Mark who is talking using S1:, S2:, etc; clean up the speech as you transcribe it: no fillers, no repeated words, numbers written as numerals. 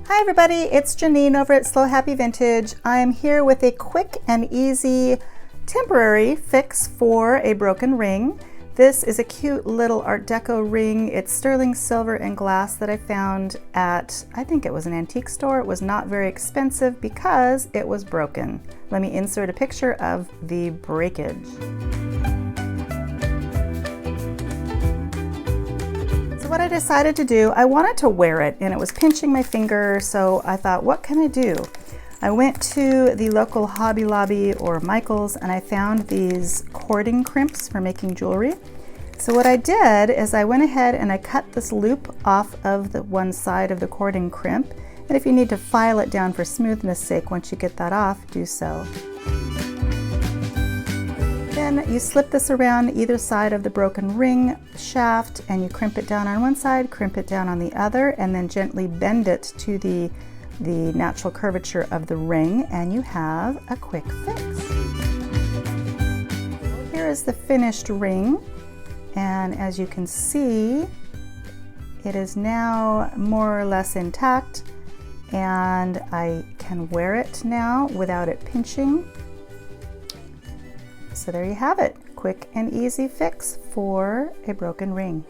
S1: Hi everybody, it's Janine over at Slow Happy Vintage. I'm here with a quick and easy temporary fix for a broken ring. This is a cute little Art Deco ring. It's sterling silver and glass that I found at, I think it was an antique store. It was not very expensive because it was broken. Let me insert a picture of the breakage. What I decided to do, I wanted to wear it and it was pinching my finger, so I thought, what can I do? I went to the local Hobby Lobby or Michael's and I found these cording crimps for making jewelry. So what I did is I went ahead and I cut this loop off of the one side of the cording crimp, and if you need to file it down for smoothness sake, once you get that off, do so. Then you slip this around either side of the broken ring shaft and you crimp it down on one side, crimp it down on the other, and then gently bend it to the natural curvature of the ring, and you have a quick fix. Here is the finished ring, and as you can see, it is now more or less intact, and I can wear it now without it pinching. So there you have it, quick and easy fix for a broken ring.